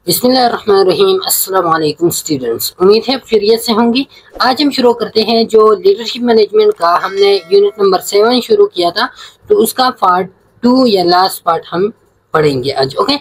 बिस्मिल्लाहिर्रहमानिर्रहीम। अस्सलाम वालेकुम स्टूडेंट्स, उम्मीद है खैरियत से होंगी। आज हम शुरू करते हैं जो लीडरशिप मैनेजमेंट का हमने यूनिट नंबर 7 शुरू किया था, तो उसका पार्ट 2 या लास्ट पार्ट हम पढ़ेंगे आज। ओके,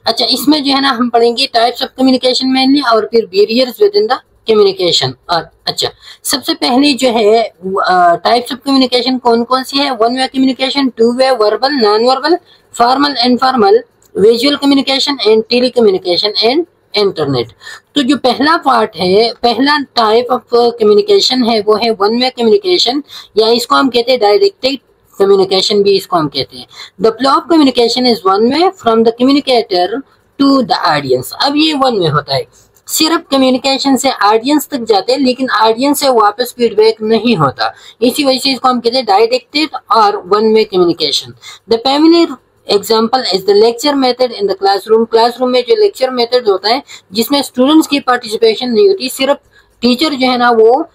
अच्छा, इसमें जो है ना हम पढ़ेंगे टाइप्स ऑफ कम्युनिकेशन मेनली और फिर barriers with in the communication. और अच्छा, सबसे पहले जो है टाइप्स ऑफ कम्युनिकेशन कौन कौन सी है? One way communication, two way, verbal, non verbal, formal, informal, visual communication and telecommunication and internet. तो जो पहला पार्ट है, पहला टाइप ऑफ कम्युनिकेशन है, वो है वन वे कम्युनिकेशन, या इसको हम कहते हैं डायरेक्टेड कम्युनिकेशन भी इसको हम कहते हैं। The flow of communication is one way from the communicator to the audience. अब ये वन वे होता है, सिर्फ कम्युनिकेशन से ऑडियंस तक जाते हैं, लेकिन ऑडियंस से वापस फीडबैक नहीं होता। इसी वजह से इसको हम कहते हैं डायरेक्टेड और one way communication. The familiar example is the lecture method in the classroom. Classroom में जो लेक्चर मेथड होता है जिसमें स्टूडेंट्स की पार्टिसिपेशन नहीं होती, सिर्फ टीचर जो है ना वो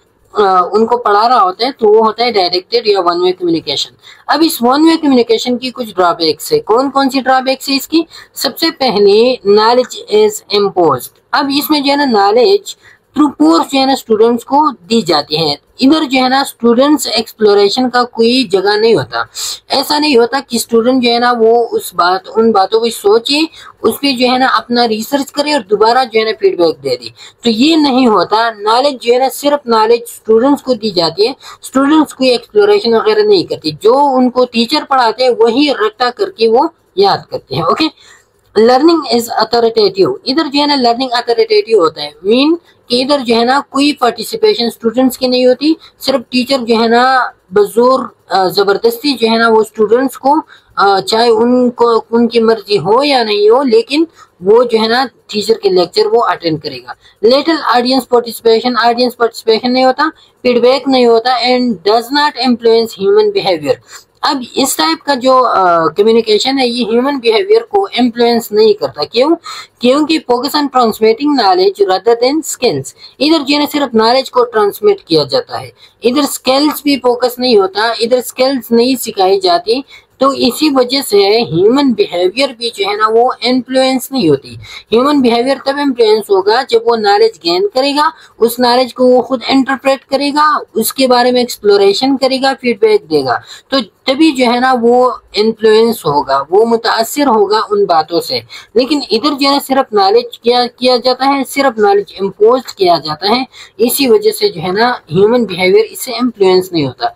उनको पढ़ा रहा होता है, तो वो होता है डायरेक्टेड या वन वे कम्युनिकेशन। अब इस वन वे कम्युनिकेशन की कुछ ड्रॉबैक्स है। कौन कौन सी ड्रॉबैक्स है इसकी? सबसे पहले नॉलेज इज इम्पोज्ड। अब इसमें जो है ना नॉलेज थ्रू कोर्स जो है ना स्टूडेंट्स को दी जाती है। इधर जो है ना स्टूडेंट्स एक्सप्लोरेशन का कोई जगह नहीं होता। ऐसा नहीं होता कि स्टूडेंट जो है ना वो उन बातों को सोचे, उस पर जो है ना अपना रिसर्च करे और दोबारा जो है ना फीडबैक दे दे, तो ये नहीं होता। नॉलेज जो है ना सिर्फ नॉलेज स्टूडेंट्स को दी जाती है, स्टूडेंट्स कोई एक्सप्लोरेशन वगैरह नहीं करती। जो उनको टीचर पढ़ाते हैं वही रट्टा करके वो याद करते हैं। Okay, learning is authoritative. इधर जो है ना लर्निंग अथॉरिटेटिव होता है, मीन कि इधर जो है ना कोई पार्टिसिपेशन स्टूडेंट्स की नहीं होती, सिर्फ टीचर जो है ना बजोर जबरदस्ती जो है ना वो स्टूडेंट्स को चाहे उनको उनकी मर्जी हो या नहीं हो, लेकिन वो जो है ना टीचर के लेक्चर वो अटेंड करेगा। लिटिल ऑडियंस पार्टिसिपेशन नहीं होता, फीडबैक नहीं होता, and does not influence human behaviour. अब इस टाइप का जो कम्युनिकेशन है ये ह्यूमन बिहेवियर को इन्फ्लुएंस नहीं करता। क्यों? क्योंकि focus on transmitting knowledge rather than skills. इधर जो है सिर्फ नॉलेज को ट्रांसमिट किया जाता है, इधर स्किल्स भी फोकस नहीं होता, इधर स्किल्स नहीं सिखाई जाती। तो इसी वजह से ह्यूमन बिहेवियर भी जो है ना वो इन्फ्लुएंस नहीं होती। ह्यूमन बिहेवियर तब इन्फ्लुएंस होगा जब वो नॉलेज गेन करेगा, उस नॉलेज को वो खुद इंटरप्रेट करेगा, उसके बारे में एक्सप्लोरेशन करेगा, फीडबैक देगा, तो तभी जो है ना वो इन्फ्लुएंस होगा, वो मुतासिर होगा उन बातों से। लेकिन इधर जो है सिर्फ नॉलेज किया जाता है, सिर्फ नॉलेज इम्पोज किया जाता है, इसी वजह से जो है ना ह्यूमन बिहेवियर इससे इन्फ्लुएंस नहीं होता।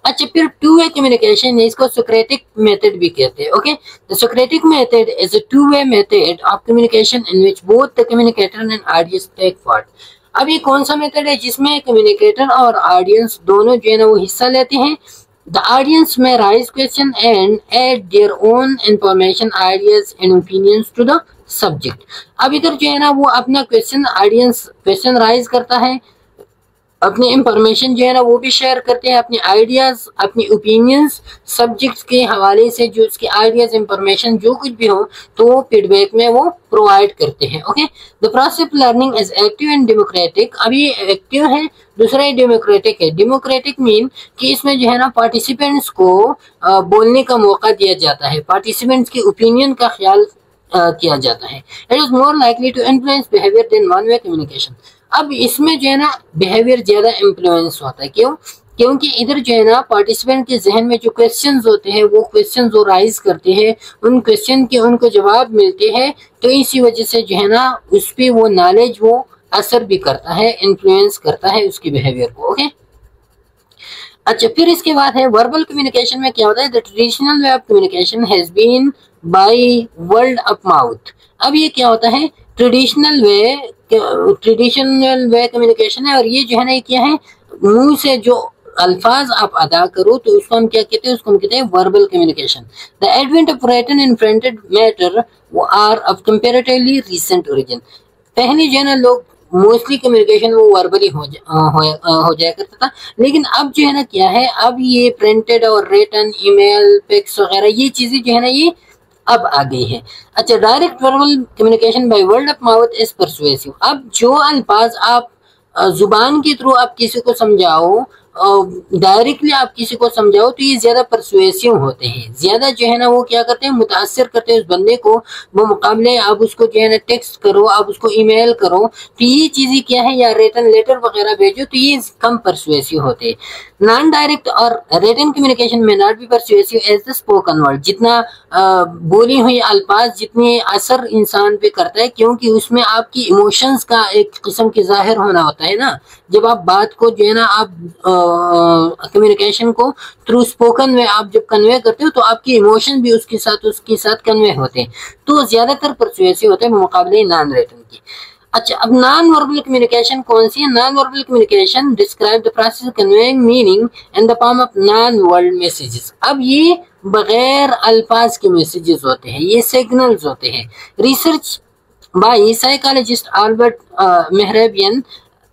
अच्छा, फिर टू वे कम्युनिकेशन है, इसको सोक्रेटिक मेथड भी कहते हैं। Okay, the Socratic method is a two way method of communication in which both the communicator and audience take part. अब ये कौन सा मेथड है जिसमें कम्युनिकेटर और ऑडियंस दोनों जो है ना वो हिस्सा लेते हैं? The audience may raise question and add their own information, ideas and opinions to the subject. अब इधर जो है ना वो अपना ऑडियंस क्वेश्चन राइज करता है, अपनी इंफॉर्मेशन जो है ना वो भी शेयर करते हैं, अपने आइडियाज, अपनी ओपिनियंस सब्जेक्ट्स के हवाले से, जो उसके आइडियाज, इंफॉर्मेशन जो कुछ भी हो, तो वो फीडबैक में वो प्रोवाइड करते हैं। Okay, the process of learning is active and democratic. अब ये एक्टिव है, दूसरा ही डेमोक्रेटिक है। डेमोक्रेटिक मीन कि इसमें जो है ना पार्टिसिपेंट्स को बोलने का मौका दिया जाता है, पार्टिसिपेंट्स की ओपिनियन का ख्याल किया जाता है। It is more likely to influence behaviour than one way communication. अब इसमें जो है ना बिहेवियर ज्यादा इन्फ्लुएंस होता है। क्यों? क्योंकि इधर जो है ना पार्टिसिपेंट के जहन में जो क्वेश्चंस होते हैं, वो क्वेश्चंस वो राइज करते हैं, उन क्वेश्चन के उनको जवाब मिलते हैं, तो इसी वजह से जो है ना उस पर वो नॉलेज वो असर भी करता है, इन्फ्लुएंस करता है उसकी बिहेवियर को। ओके, अच्छा, फिर इसके बाद है वर्बल कम्युनिकेशन में क्या होता है? The traditional way of communication has been by word of mouth. अब ये क्या होता है? ट्रेडिशनल वे कम्युनिकेशन है, और ये जो है ना क्या है, मुंह से जो अल्फाज आप अदा करो तो उसको हम क्या कहते हैं? उसको हम कहते हैं verbal communication. The advent of written and printed matter are of comparatively recent origin. पहले जो है ना लोग मोस्टली कम्युनिकेशन वो वर्बली हो जाया करता था, लेकिन अब जो है ना क्या है, अब ये प्रिंटेड और रिटन, ईमेल, फैक्स वगैरह ये चीजें जो है ना ये अब आ गई है। अच्छा, direct verbal communication bye word of mouth is persuasive. अब जो अल्फाज आप जुबान के थ्रू आप किसी को समझाओ डायरेक्टली आप किसी को समझाओ तो ये ज्यादा परसुएसिव होते हैं, ज्यादा जो है ना वो क्या करते हैं, मुतासर करते हैं उस बंदे को। वो मुकाबले आप उसको जो है ना टेक्स्ट करो, आप उसको ईमेल करो, तो ये चीजें क्या है, या रिटन लेटर वगैरह भेजो, तो ये कम परसुएसिव होते हैं। नॉन डायरेक्ट और written communication may not be persuasive as the spoken word. जितना बोली हुई अल्फाज जितने असर इंसान पे करता है, क्योंकि उसमें आपकी इमोशंस का एक किस्म की जाहिर होना होता है ना। जब आप बात को जो है ना आप कम्युनिकेशन को थ्रू स्पोकन में आप जब कन्वे करते हो, तो आपके इमोशन भी उसके साथ कन्वे होते हैं, तो ज्यादातर परसुएसिव होते हैं मुकाबले नॉन रिटन की। अच्छा, अब नॉन वर्बल कम्युनिकेशन कौन सी है? Non verbal communication describe the process conveying meaning in the form of non word messages. अब ये बगैर अल्फाज के मैसेजेस होते हैं, ये सिग्नल्स होते हैं। Research by psychologist Albert Mehrabian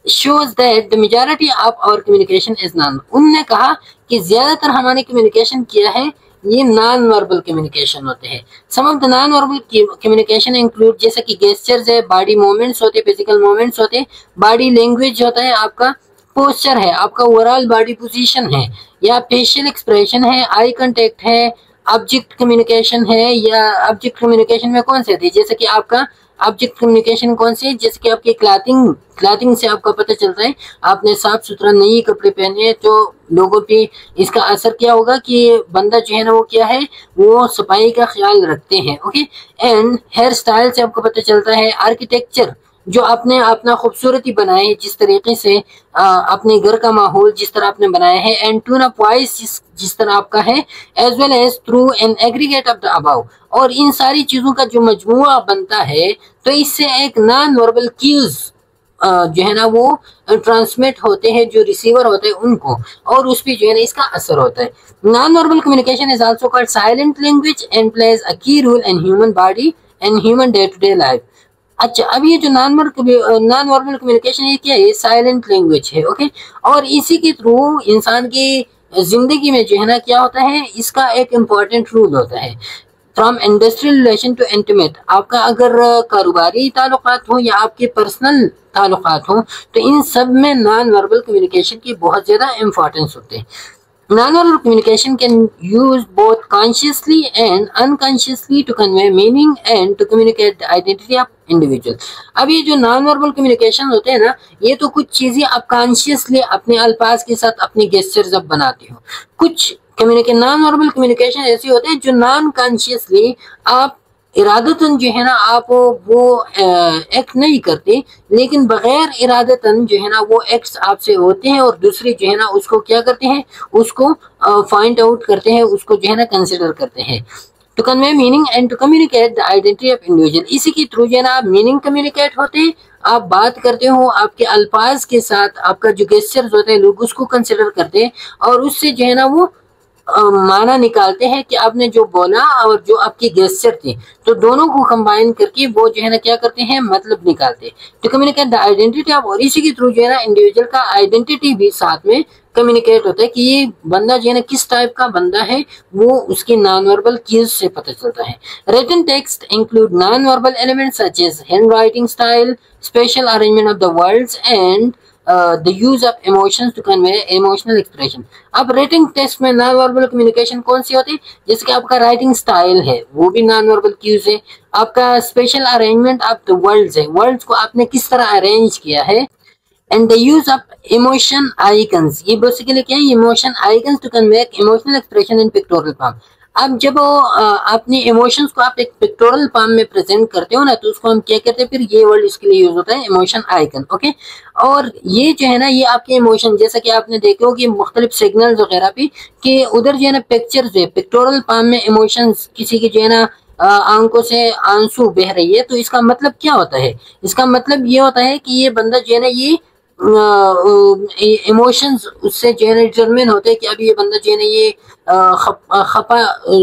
shows that the majority of our communication is non। उन्होंने कहा कि ज्यादातर हमारे कम्युनिकेशन क्या है, ये नॉन वर्बल कम्युनिकेशन होते हैं। Some of the non verbal communication include, जैसे कि गेस्चर्स है, बॉडी मूवमेंट्स होते हैं, फिजिकल मूवमेंट्स होते हैं, बॉडी लैंग्वेज होता है, आपका पोस्चर है, आपका ओवरऑल बॉडी पोजीशन है, या फेशियल एक्सप्रेशन है, आई कांटेक्ट है, ऑब्जेक्ट कम्युनिकेशन है। या ऑब्जेक्ट कम्युनिकेशन में कौन से होती है, जैसे कि आपका ऑब्जेक्ट कम्युनिकेशन कौन सी है, जैसे कि आपकी क्लॉथिंग से आपका पता चलता है, आपने साफ सुथरा नए कपड़े पहने हैं, तो लोगों पे इसका असर क्या होगा कि बंदा जो है ना वो क्या है, वो सफाई का ख्याल रखते हैं। ओके, एंड हेयर स्टाइल से आपको पता चलता है। आर्किटेक्चर, जो आपने अपना खूबसूरती बनाए है, जिस तरीके से अपने घर का माहौल जिस तरह आपने बनाया है, एंड टोन ऑफ वॉइस जिस तरह आपका है, as well as through an aggregate of the above. और इन सारी चीजों का जो मजमुआ बनता है, तो इससे एक नॉन वर्बल क्यूज जो है ना वो ट्रांसमिट होते हैं, जो रिसीवर होते हैं उनको, और उस पर जो है ना इसका असर होता है। Non verbal communication is also called silent language and plays a key role in human body and human day to day life. अच्छा, अब ये जो नॉन वर्बल कम्युनिकेशन है क्या है, साइलेंट लैंग्वेज है। ओके, और इसी के थ्रू इंसान की जिंदगी में जो है ना क्या होता है, इसका एक इम्पोर्टेंट रूल होता है। From industrial relation to intimate, आपका अगर कारोबारी ताल्लुकात हो या आपके पर्सनल ताल्लुकात हो, तो इन सब में नॉन वर्बल कम्युनिकेशन की बहुत ज्यादा इंपॉर्टेंस होते हैं। Non-verbal communication can use both consciously and unconsciously to convey meaning and to communicate the identity of individual। अब ये जो नॉन वर्बल कम्युनिकेशन होते हैं ना, ये तो कुछ चीजें आप कॉन्शियसली अपने अल्फाज के साथ अपने गेस्चर्स आप बनाते हो। कुछ नॉन वर्बल कम्युनिकेशन ऐसे होते हैं जो नॉन कॉन्शियसली आप इरादतन जो है ना आप वो एक्ट नहीं करते, लेकिन बगैर इरादतन जो है ना वो एक्ट्स आपसे होते हैं, और दूसरे जो है ना उसको क्या करते हैं, उसको फाइंड आउट करते हैं, उसको जो है ना कंसिडर करते हैं। To convey meaning and to communicate the identity of individual, इसी के थ्रू जो है ना आप मीनिंग कम्युनिकेट होते हैं, आप बात करते हो, आपके अल्फाज के साथ आपका जो गेस्चर्स होते हैं लोग उसको कंसिडर करते हैं, और उससे जो है ना वो माना निकालते हैं कि आपने जो बोला और जो आपके गेस्चर थे, तो दोनों को कंबाइन करके वो जो है ना क्या करते हैं, मतलब निकालते हैं। To communicate the identity of, और इसी के थ्रू जो है ना इंडिविजुअल का आइडेंटिटी भी साथ में कम्युनिकेट होता है कि ये बंदा जो है ना किस टाइप का बंदा है, वो उसकी नॉन वर्बल कीज से पता चलता है। Written text include non verbal elements such as hand writing style, special arrangement of the words and the use of emotions to convey emotional expression। अब राइटिंग टेक्स्ट में नॉन वर्बल कम्युनिकेशन कौन सी होती है, जैसे कि आपका राइटिंग स्टाइल है, वो भी नॉन वर्बल क्यूज है। आपका special arrangement of the words है, वर्ड्स को आपने किस तरह अरेंज किया है, and the use of emotion icons, ये बेसिकली क्या है, emotion icons to convey emotional expression in pictorial form. अब जब अपने इमोशंस को आप एक पिक्टोरल फॉर्म में प्रेजेंट करते हो ना, तो उसको हम क्या कहते हैं, फिर ये वर्ड इसके लिए यूज होता है, इमोशन आइकन। ओके, और ये जो है ना ये आपके इमोशन, जैसा कि आपने देखे हो कि मुख्तलिफ सिग्नल्स वगैरह भी, कि उधर जो है ना पिक्चर जो है पिक्टोरल फॉर्म में इमोशंस, किसी की जो है ना आंखों से आंसू बह रही है, तो इसका मतलब क्या होता है, इसका मतलब ये होता है कि ये बंदा जो है ना ये इमोशंस उससे जो है ना डिटरमिन होते हैं कि अभी ये बंदा जो है ना ये खपा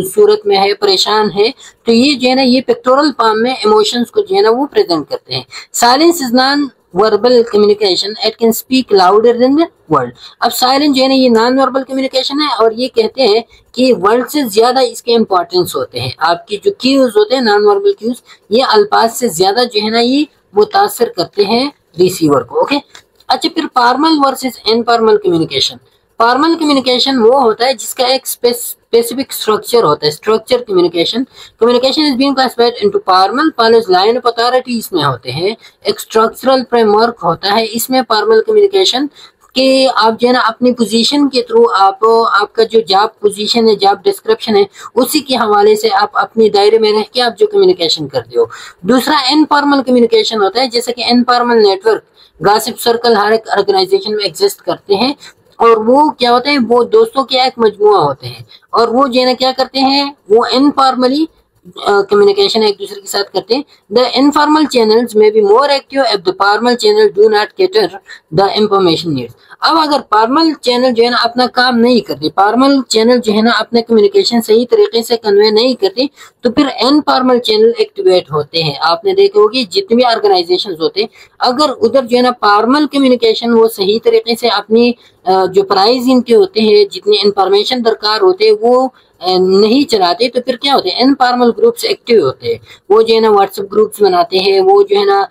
सूरत में है, परेशान है, तो ये जो है ना ये पिक्टोरल फॉर्म में इमोशंस को जो है ना वो प्रेजेंट करते हैं। Silence is non verbal communication, it can speak louder than the word. अब साइलेंस जो है ना ये नॉन वर्बल कम्युनिकेशन है, और ये कहते हैं कि वर्ड से ज्यादा इसके इंपॉर्टेंस होते हैं। आपके जो क्यूज होते हैं नॉन वर्बल क्यूज, ये अल्फाज से ज्यादा जो है ना ये मुतासर करते हैं रिसीवर को। ओके, अच्छा, फिर formal versus informal communication. Formal communication वो होता है जिसका एक स्पेसिफिक स्ट्रक्चर होता है, structure communication. Communication is being classified into formal follows line of authority, इसमें होते हैं। एक स्ट्रक्चरल फ्रेमवर्क होता है इसमें फॉर्मल कम्युनिकेशन कि आप जो है ना अपनी पोजीशन के थ्रू आप आपका जो जॉब पोजीशन है, जॉब डिस्क्रिप्शन है, उसी के हवाले से आप अपने दायरे में रह के आप जो कम्युनिकेशन करते हो। दूसरा इनफॉर्मल कम्युनिकेशन होता है, जैसे कि इनफॉर्मल नेटवर्क, गॉसिप सर्कल हर एक ऑर्गेनाइजेशन में एग्जिस्ट करते हैं, और वो क्या होता है, वो दोस्तों के एक मजमुआ होते हैं, और वो जो है ना क्या करते हैं, वो इनफॉर्मली कम्युनिकेशन एक दूसरे के साथ करते हैं। The informal channels may be more active if the formal channel do not cater the information needs. अब अगर फॉर्मल चैनल जो है ना अपना काम नहीं करते, फॉर्मल चैनल जो है ना अपने कम्युनिकेशन सही तरीके से कन्वे नहीं करते, तो फिर इनफॉर्मल चैनल एक्टिवेट होते हैं। आपने देखा होगी जितने भी ऑर्गेनाइजेशन होते हैं, अगर उधर जो है ना फॉर्मल कम्युनिकेशन वो सही तरीके से अपनी जो प्राइज इनके होते हैं, जितनी इंफॉर्मेशन दरकार होते हैं वो नहीं चलाते, तो फिर क्या होते हैं, इनफॉर्मल ग्रुप्स एक्टिव होते हैं। वो जो है ना व्हाट्सएप ग्रुप्स बनाते हैं, वो जो है ना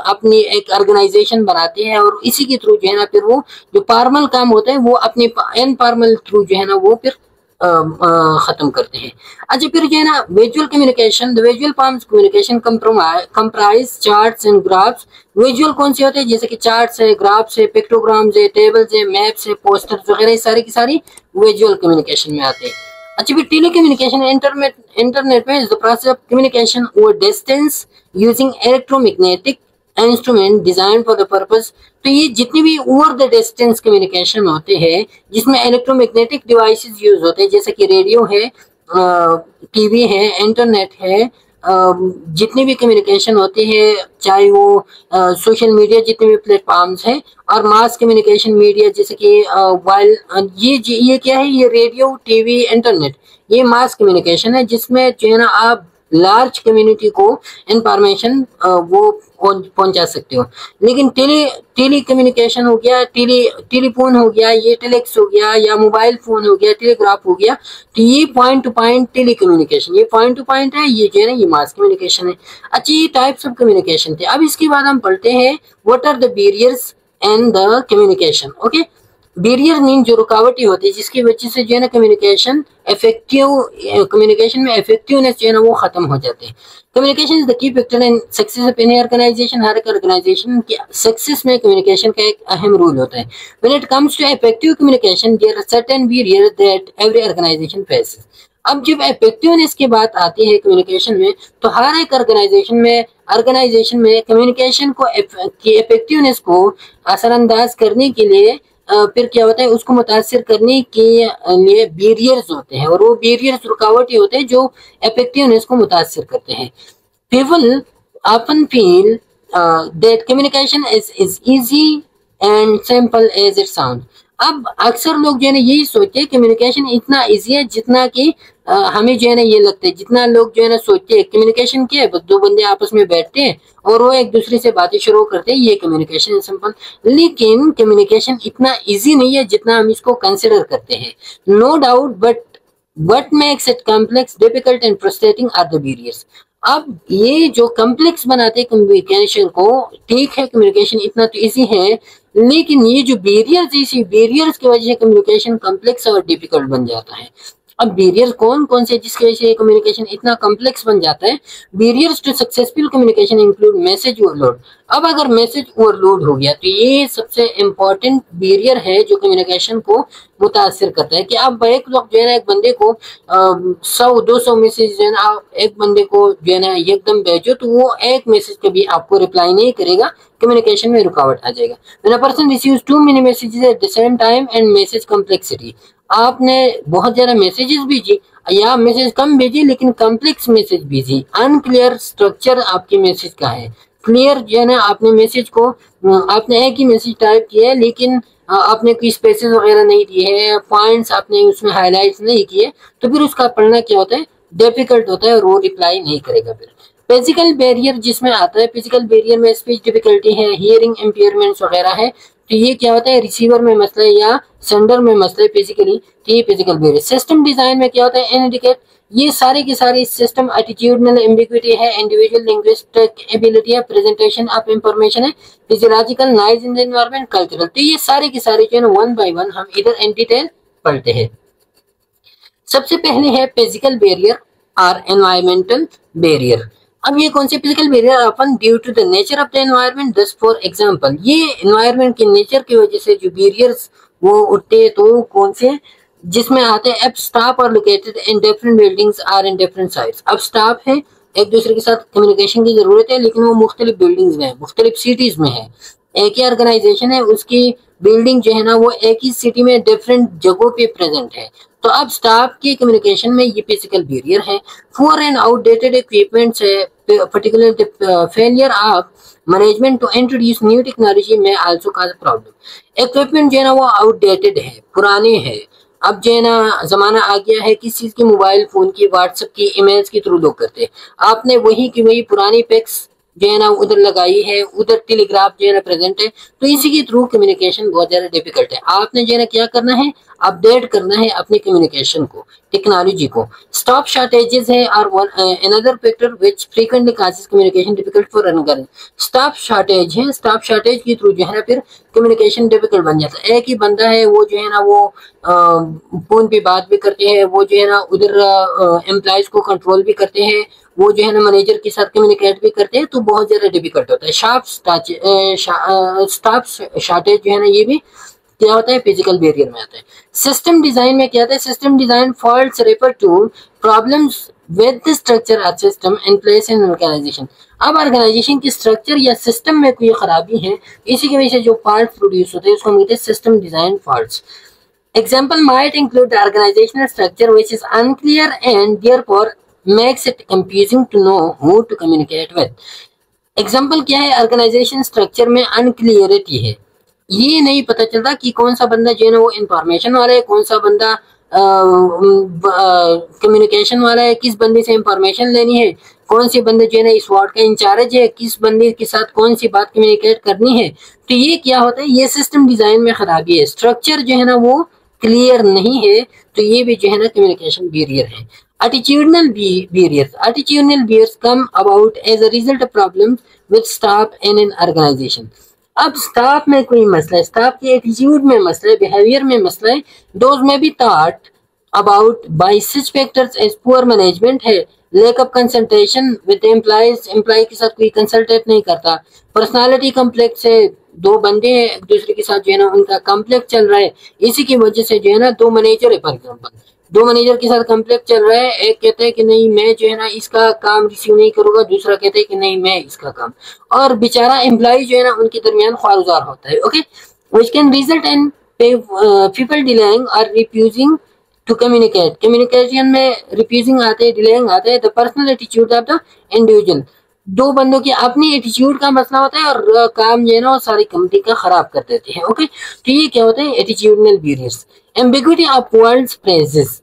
अपनी एक ऑर्गेनाइजेशन बनाते हैं, और इसी के थ्रू जो है ना फिर वो जो फॉर्मल काम होता है वो अपने इनफॉर्मल थ्रू जो है ना वो फिर खत्म करते हैं। अच्छा, फिर जो है ना visual communication, the visual forms communication comprise charts and graphs. Visual कौन से होते हैं, जैसे कि चार्ट्स है, ग्राफ्स है, पिक्टोग्राम्स है, टेबल्स है, मैप्स है, पोस्टर्स वगैरह, सारी की सारी विजुअल कम्युनिकेशन में आते हैं। अच्छा, फिर टेली कम्युनिकेशन, इंटरनेट में is the process of communication over distance using electromagnetic instrument design for the purpose. तो ये जितनी भी ओवर द डिस्टेंस कम्युनिकेशन होते हैं जिसमें इलेक्ट्रोमैग्नेटिक डिवाइसेस यूज होते हैं, जैसे कि रेडियो है, टीवी है, इंटरनेट है, जितनी भी कम्युनिकेशन होती है, चाहे वो सोशल मीडिया जितने भी प्लेटफॉर्म्स हैं, और मास कम्युनिकेशन मीडिया, जैसे कि ये क्या है, ये रेडियो, टीवी, इंटरनेट, ये मास कम्युनिकेशन है जिसमें जो है ना आप लार्ज कम्युनिटी को इंफॉर्मेशन वो पहुंचा सकते हो। लेकिन टेली कम्युनिकेशन हो गया, टेलीफोन हो गया, ये टेलेक्स हो गया, या मोबाइल फोन हो गया, टेलीग्राफ हो गया, तो ये point to point telecommunication, ये पॉइंट टू पॉइंट है, ये जो है ना ये मास कम्युनिकेशन है। अच्छा, ये टाइप्स ऑफ कम्युनिकेशन थे। अब इसके बाद हम पढ़ते हैं what are the barriers and the communication. Okay, barrier mean जो रुकावटें होती है जिसकी वजह से जो है ना कम्युनिकेशन में इफेक्टिवनेस जो है ना वो खत्म हो जाते हैं। Communication is the key factor in success of any organisation. हर एक ऑर्गेनाइजेशन की सक्सेस में कम्युनिकेशन का एक अहम रोल होता है। When it comes to effective communication there are certain barriers that every organisation faces. अब जब इफेक्टिवनेस की बात आती है कम्युनिकेशन में, तो हर एक ऑर्गेनाइजेशन में कम्युनिकेशन को की इफेक्टिवनेस को असरअंदाज करने के लिए फिर क्या होता है, उसको मुतासिर करने के लिए बैरियर्स होते हैं, और वो बैरियर्स रुकावटें होते हैं जो इफेक्टिवनेस को मुतासिर करते हैं। People often feel that communication is easy and simple as it sounds। अब अक्सर लोग जो है ना यही सोचते हैं कम्युनिकेशन इतना इजी है जितना कि हमें जो है ना ये लगता है। जितना लोग जो है ना सोचते हैं कम्युनिकेशन क्या है, दो बंदे आपस में बैठते हैं और वो एक दूसरे से बातें शुरू करते हैं, ये कम्युनिकेशन है, सिंपल। लेकिन कम्युनिकेशन इतना इजी नहीं है जितना हम इसको कंसिडर करते हैं। No doubt, but what makes it complex, difficult and frustrating are the barriers। अब ये जो कम्प्लेक्स बनाते हैं कम्युनिकेशन को, ठीक है कम्युनिकेशन इतना तो इजी है, लेकिन ये जो बैरियर्स, इसी बैरियर्स की वजह से कम्युनिकेशन कम्प्लेक्स और डिफिकल्ट बन जाता है। अब बैरियर कौन कौन से जिसकी वजह से कम्युनिकेशन इतना कम्प्लेक्स बन जाता है? Barriers to successful communication include message overload. अब अगर मैसेज ओवरलोड हो गया तो ये सबसे इम्पोर्टेंट बैरियर है जो कम्युनिकेशन को मुतासिर करता है। कि आप एक लोग जो है ना एक बंदे को 100-200 मैसेज जो है ना एक बंदे को जो है ना एकदम भेजो तो वो एक मैसेज कभी आपको रिप्लाई नहीं करेगा, कम्युनिकेशन में रुकावट आ जाएगा। When a person receives too many messages at the same time and message complexity, आपने बहुत ज्यादा मैसेजेस भेजी या मैसेज कम भेजी लेकिन कम्प्लेक्स मैसेज भेजी, अनक्लियर स्ट्रक्चर आपके मैसेज का है। क्लियर जो है ना आपने मैसेज को, आपने एक ही मैसेज टाइप किया है लेकिन आपने कोई स्पेसेस वगैरह नहीं दिए हैं, पॉइंट्स आपने उसमें हाईलाइट्स नहीं किए, तो फिर उसका पढ़ना क्या होता है, डिफिकल्ट होता है और वो रिप्लाई नहीं करेगा। फिर फिजिकल बैरियर जिसमें आता है, फिजिकल बैरियर में स्पीच डिफिकल्टी है, हियरिंग इम्पेयरमेंट्स वगैरह है, तो ये क्या होता है, रिसीवर में मसला या सेंडर में मसला फिजिकली, तो ये फिजिकल बैरियर। सिस्टम डिजाइन में क्या होता है, ये सारे के सारे सिस्टम एटीट्यूडनल एम्बिग्विटी है, इंडिविजुअल लिंग्विस्टिक एबिलिटी है, प्रेजेंटेशन ऑफ इंफॉर्मेशन है, physiological noise in the environment, cultural. तो ये सारे के सारे जो है वन बाय वन हम इधर इन डिटेल पढ़ते हैं। सबसे पहले है फिजिकल बैरियर और एनवायरमेंटल बैरियर। अब ये कौन से फिजिकल बैरियर अपन due to the nature of the environment, thus for example ये एनवायरनमेंट के नेचर की वजह से जो बैरियर्स वो उठते हैं, तो कौन से, जिसमें आते हैं अब staff are located in different buildings are in different sites. अब स्टाफ है, एक दूसरे के साथ कम्युनिकेशन की जरूरत है, लेकिन वो मुख्तलिफ बिल्डिंग्स में है, मुख्तलिफ सिटीज में है। एक ही ऑर्गेनाइजेशन है, उसकी बिल्डिंग जो है ना वो एक ही सिटी में डिफरेंट जगहों पे प्रेजेंट है। तो अब स्टाफ के कम्युनिकेशन में ये फिजिकल बैरियर है। पुअर एंड आउटडेटेड इक्विपमेंट्स है, particular failure of management to introduce new technology may also cause problem. Equipment जो है ना वो आउटडेटेड है, पुराने हैं। अब जो है ना जमाना आ गया है किस चीज की, मोबाइल फोन की, व्हाट्सएप की, ईमेल्स के थ्रू लोग करते हैं। आपने वही की वही पुरानी पिक्स जो है ना उधर लगाई है, उधर टेलीग्राफ जो है ना प्रेजेंट है, तो इसी के थ्रू कम्युनिकेशन बहुत ज्यादा डिफिकल्ट है। आपने जो है ना क्या करना है, अपडेट करना है अपनी कम्युनिकेशन को, टेक्नोलॉजी को। स्टाफ शॉर्टेजेस है और another factor which frequently causes communication difficult for runner. Staff shortage है, स्टाफ शॉर्टेज के थ्रू जो है ना फिर कम्युनिकेशन डिफिकल्ट बन जाता है। एक ही बंदा है, वो जो है ना वो फोन पे बात भी करते हैं, वो जो है ना उधर एम्प्लॉयज को कंट्रोल भी करते हैं, वो जो है ना मैनेजर के साथ कम्युनिकेट भी करते हैं, तो बहुत ज्यादा डिफिकल्ट होता है। स्टाफ शॉर्टेज जो है ना ये भी क्या होता है, फिजिकल बैरियर में आता है। सिस्टम डिजाइन में क्या आता है, system design faults refer to problems with the structure of system in place in organisation. अब ऑर्गेनाइजेशन की स्ट्रक्चर या सिस्टम में कोई खराबी है, इसी की वजह से जो फॉल्ट प्रोड्यूस होते हैं उसको हम कहते हैं system design faults. Example might include the organizational structure which is unclear and therefore makes it confusing to know who to communicate with. Example क्या है, ऑर्गेनाइजेशन स्ट्रक्चर में अनक्लियरिटी है, ये नहीं पता चलता कि कौन सा बंदा जो है ना वो इंफॉर्मेशन वाला है, कौन सा बंदा कम्युनिकेशन वाला है, किस बंदे से इंफॉर्मेशन लेनी है, कौन सी बंदे जो है ना इस वार्ड का इंचार्ज है, किस बंदे के साथ कौन सी बात कम्युनिकेट करनी है। तो ये क्या होता है, ये सिस्टम डिजाइन में खराबी है, स्ट्रक्चर जो है ना वो क्लियर नहीं है, तो ये भी जो है ना कम्युनिकेशन बैरियर है। Attitudinal barriers, attitudinal barriers come about as a result of problems with staff in an organisation. अब स्टाफ में कोई मसला है, स्टाफ के एटीट्यूड में मसला है, बिहेवियर में मसला है, दोज में भी thought about by such factors as poor management है, lack of consultation with employees, employee के साथ कोई कंसल्टेट नहीं करता, पर्सनालिटी कॉम्प्लेक्स है, दो बंदे हैं एक दूसरे के साथ जो है ना उनका कॉम्प्लेक्स चल रहा है, इसी की वजह से जो है ना दो मैनेजर है, फॉर एग्जांपल दो मैनेजर के साथ कॉम्प्लेक्स चल रहा है, एक कहता है कि नहीं मैं जो है ना इसका काम रिसीव नहीं करूंगा, दूसरा कहता है कि नहीं मैं इसका काम, और बेचारा एम्प्लॉय जो है ना उनके दरमियान ख्वारजार होता है। Okay, which can result in people delaying और रिफ्यूजिंग टू कम्युनिकेट, कम्युनिकेशन में रिफ्यूजिंग आते हैं, डिलेइंग आते हैं। The personal attitude of the individual, दो बंदों की अपनी एटीट्यूड का मसला होता है और काम जो है ना वो सारी कंपनी का खराब कर देते हैं। ओके, तो ये क्या होता है, attitudinal barriers. Ambiguity of words phrases,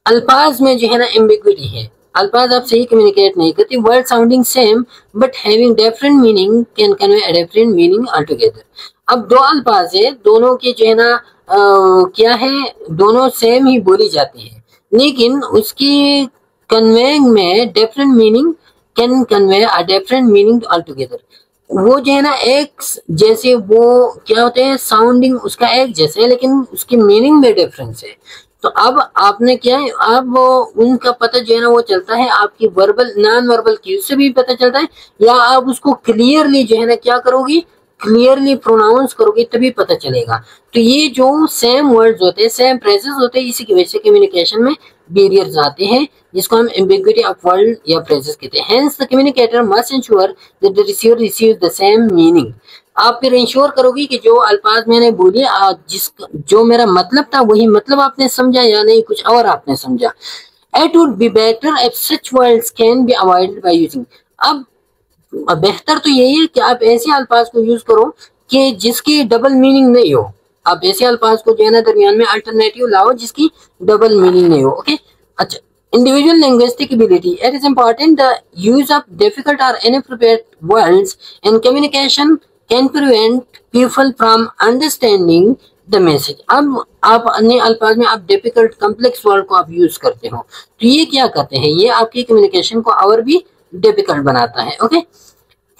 अल्फाज में जो है ना एम्बिग्विटी है, अल्फाज आप सही कम्युनिकेट नहीं करते, word sounding same but having different meaning can convey a different meaning altogether. अब दो अल्फाज है, दोनों के जो है ना क्या है, दोनों सेम ही बोली जाती है, लेकिन उसकी कन्वेइंग में different meaning can convey a different meaning altogether. वो जो है ना एक जैसे, वो क्या होते हैं, साउंडिंग उसका एक जैसे है लेकिन उसकी मीनिंग में डिफरेंस है। तो अब आपने क्या है, अब उनका पता जो है ना वो चलता है आपकी वर्बल नॉन वर्बल क्यूज से भी पता चलता है, या आप उसको क्लियरली जो है ना क्या करोगी, क्लियरली प्रोनाउंस करोगे तभी पता चलेगा। तो ये जो सेम वर्ड्स होते हैं, सेम फ्रेजेस होते हैं, इसी की वजह से कम्युनिकेशन में बैरियर्स आते हैं, जिसको हम एम्बिग्विटी ऑफ वर्ड या फ्रेजेस कहते हैं। Hence the communicator must ensure that the receiver receives the same meaning. आप फिर इंश्योर करोगी कि जो अल्फाज मैंने बोले, जो मेरा मतलब था वही मतलब आपने समझा या नहीं कुछ और आपने समझा। It would be better if such words can be avoided by using. अब बेहतर तो यही है कि आप ऐसे अल्फाज को यूज करो कि जिसकी डबल मीनिंग नहीं हो। आप ऐसे अल्फाज को जो है ना दरमियान में अल्टरनेटिव लाओ जिसकी डबल मीनिंग नहीं हो। ओके, अच्छा, individual linguistic ability, it is important the use of difficult or inappropriate words in communication can prevent people from understanding the message. अब आप अन्य अल्फाज में आप डिफिकल्ट कॉम्प्लेक्स वर्ड को आप यूज करते हो, तो ये क्या करते हैं, ये आपकी कम्युनिकेशन को और भी डिफिकल्ट बनाता है। Okay,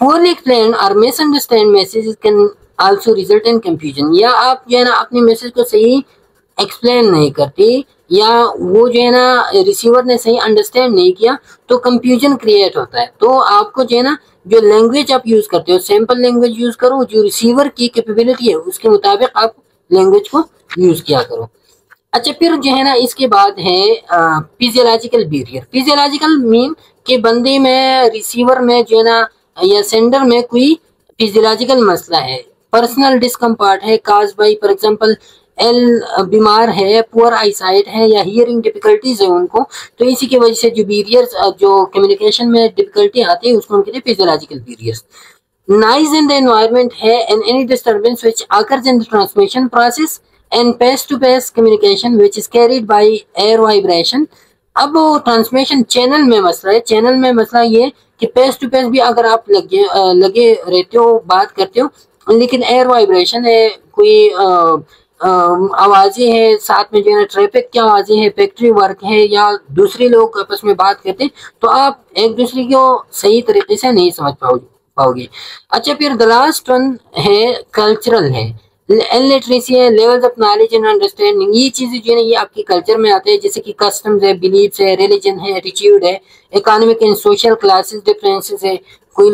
poorly explained or misunderstand messages can also result in confusion। या आप जो है ना अपने मैसेज को सही एक्सप्लेन नहीं करते, या वो जो है ना रिसीवर ने सही अंडरस्टैंड नहीं किया, तो कंफ्यूजन क्रिएट होता है। तो आपको जो है ना जो लैंग्वेज आप यूज करते हो, सैम्पल लैंग्वेज यूज करो, जो रिसीवर की कैपेबिलिटी है उसके मुताबिक आप लैंग्वेज को यूज किया करो। अच्छा, फिर जो है ना इसके बाद है फिजियोलॉजिकल बैरियर। फिजियोलॉजिकल मीन के बंदे में, रिसीवर में जो है ना या सेंडर में कोई फिजियोलॉजिकल मसला है, पर्सनल डिस्कम्फर्ट है काज बाई, फॉर एग्जांपल एल बीमार है, पुअर आईसाइट है, या हियरिंग डिफिकल्टीज है उनको, तो इसी की वजह से जो बैरियर्स, जो कम्युनिकेशन में डिफिकल्टी आती है उसको हम कहते हैं physiological barriers. Noise in the environment है and any disturbance which occurs in the transmission process and face-to-face communication which is carried by air vibration। अब वो ट्रांसमिशन चैनल में मसला है। चैनल में मसला ये कि फेस टू फेस भी अगर आप लगे रहते हो, बात करते हो, लेकिन एयर वाइब्रेशन है, कोई आवाजें हैं साथ में, जो है ट्रैफिक की आवाजें हैं, फैक्ट्री वर्क है, या दूसरे लोग आपस में बात करते हैं, तो आप एक दूसरे को सही तरीके से नहीं समझ पाओगे। अच्छा, फिर द लास्ट वन है कल्चरल है, लिटरेसी है, levels of knowledge and understanding. ये चीजें जो है ये आपके कल्चर में आते हैं, जैसे कि कस्टम्स है, बिलीव्स है, रिलीजन है, एटीट्यूड है, economic and social classes differences है। कुछ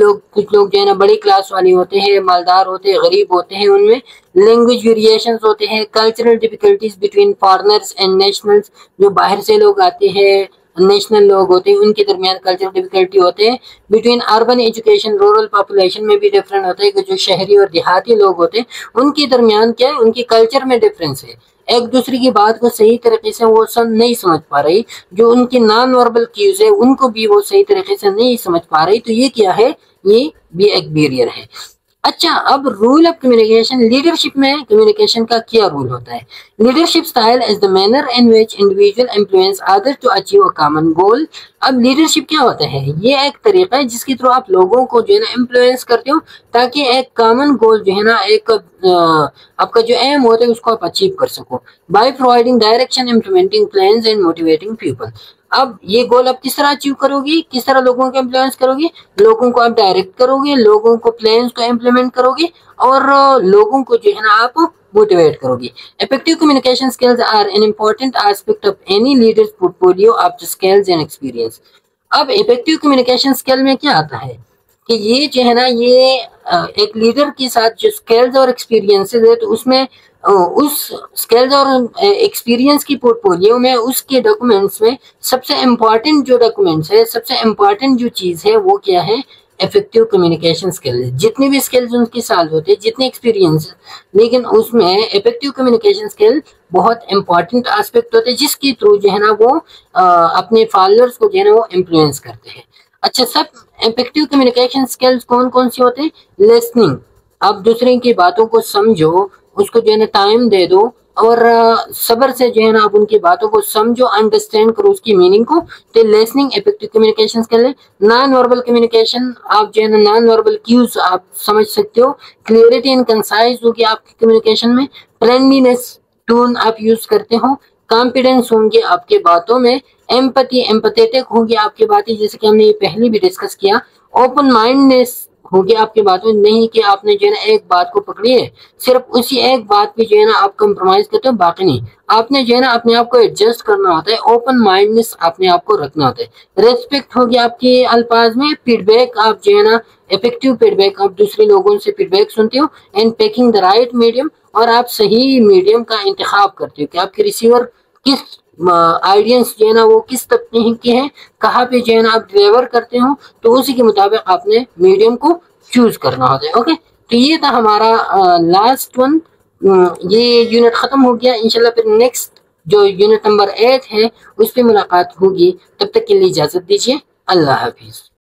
लोग जो है ना बड़ी क्लास वाले होते हैं, मालदार होते हैं, गरीब होते हैं, उनमें लैंग्वेज वेरिएशंस होते हैं, cultural difficulties between foreigners and nationals, जो बाहर से लोग आते हैं, नेशनल लोग होते हैं, उनके दरमियान कल्चरल डिफिकल्टी होते हैं। Between urban education rural population में भी डिफरेंट होता है, कि जो शहरी और देहाती लोग होते हैं उनके दरमियान क्या है, उनकी कल्चर में डिफरेंस है, एक दूसरे की बात को सही तरीके से वो नहीं समझ पा रही, जो उनकी नॉन वर्बल क्यूज है उनको भी वो सही तरीके से नहीं समझ पा रही, तो ये क्या है, ये भी एक बैरियर है। अच्छा, अब रूल ऑफ कम्युनिकेशन, लीडरशिप में कम्युनिकेशन का क्या रूल होता है। Leadership style is the manner in which individual influence others to achieve a common goal. अब लीडरशिप क्या होता है, ये एक तरीका है जिसके थ्रू आप लोगों को जो है ना इन्फ्लुएंस करते हो, ताकि एक कॉमन गोल जो है ना, एक आपका जो एम होता है उसको आप अचीव कर सको, by providing direction, implementing plans and motivating people. अब ये गोल आप किस तरह अचीव करोगे, किस तरह लोगों को इन्फ्लुएंस करोगे, लोगों को आप डायरेक्ट करोगे, लोगों को प्लान्स को इम्प्लीमेंट करोगे, और लोगों को जो है ना आप मोटिवेट करोगे। Effective communication skills are an important aspect of any leader's portfolio of the skills and experience. अब इफेक्टिव कम्युनिकेशन स्किल में क्या आता है कि ये जो है ना, ये एक लीडर के साथ जो स्किल्स और एक्सपीरियंसेस है, तो उसमें उस स्किल्स और एक्सपीरियंस की पोर्टफोलियो में, उसके डॉक्यूमेंट्स में सबसे इम्पॉर्टेंट जो डॉक्यूमेंट्स है, सबसे इम्पॉर्टेंट जो चीज़ है वो क्या है, इफेक्टिव कम्युनिकेशन स्किल्स। जितने भी स्किल्स उनके साथ होते हैं, जितने एक्सपीरियंस, लेकिन उसमें इफेक्टिव कम्युनिकेशन स्किल बहुत इंपॉर्टेंट एस्पेक्ट होते हैं, जिसके थ्रू जो है ना वो अपने फॉलोअर्स को जो है ना वो इन्फ्लुएंस करते हैं। अच्छा, सब इफेक्टिव कम्युनिकेशन स्किल्स कौन कौन से होते हैं। लिसनिंग, आप दूसरे की बातों को समझो, उसको जो है ना टाइम दे दो, और सब्र से जो है ना आप उनकी बातों को समझो, अंडरस्टैंड करो उसकी मीनिंग को, तो लिसनिंग इफेक्टिव कम्युनिकेशन स्किल है। नॉन वर्बल कम्युनिकेशन, आप जो है ना नॉन वर्बल क्यूज आप समझ सकते हो। क्लियरिटी एंड कंसाइज होगी आपकी कम्युनिकेशन में। फ्रेंडलीनेस टोन आप यूज करते हो। कॉन्फिडेंस होंगे आपके बातों में। एम्पैथी, एम्पैथेटिक होंगी आपकी बातें, जैसे कि हमने ये पहले भी डिस्कस किया। ओपन माइंडनेस होगी आपकी बातों में, नहीं कि आपने जो है ना एक बात को पकड़ी है, सिर्फ उसी एक बात पे जो है ना आप कंप्रोमाइज करते हो, बाकी नहीं। आपने जो है ना अपने आप को एडजस्ट करना होता है, ओपन माइंडनेस अपने आप को रखना होता है। रेस्पेक्ट होगी आपके अल्फाज में। फीडबैक, आप जो है ना इफेक्टिव फीडबैक, आप दूसरे लोगों से फीडबैक सुनते हो। And picking the right medium, और आप सही मीडियम का इंतखाब करते हो कि आपके रिसीवर किस आइडियंस जो है ना वो किस तबके के हैं, कहाँ पे जो है ना आप डिलीवर करते हो, तो उसी के मुताबिक आपने मीडियम को चूज करना होता है। ओके, तो ये था हमारा लास्ट वन। ये यूनिट खत्म हो गया। इंशाल्लाह फिर नेक्स्ट जो यूनिट नंबर 8 है उस पर मुलाकात होगी। तब तक के लिए इजाजत दीजिए। अल्लाह हाफिज।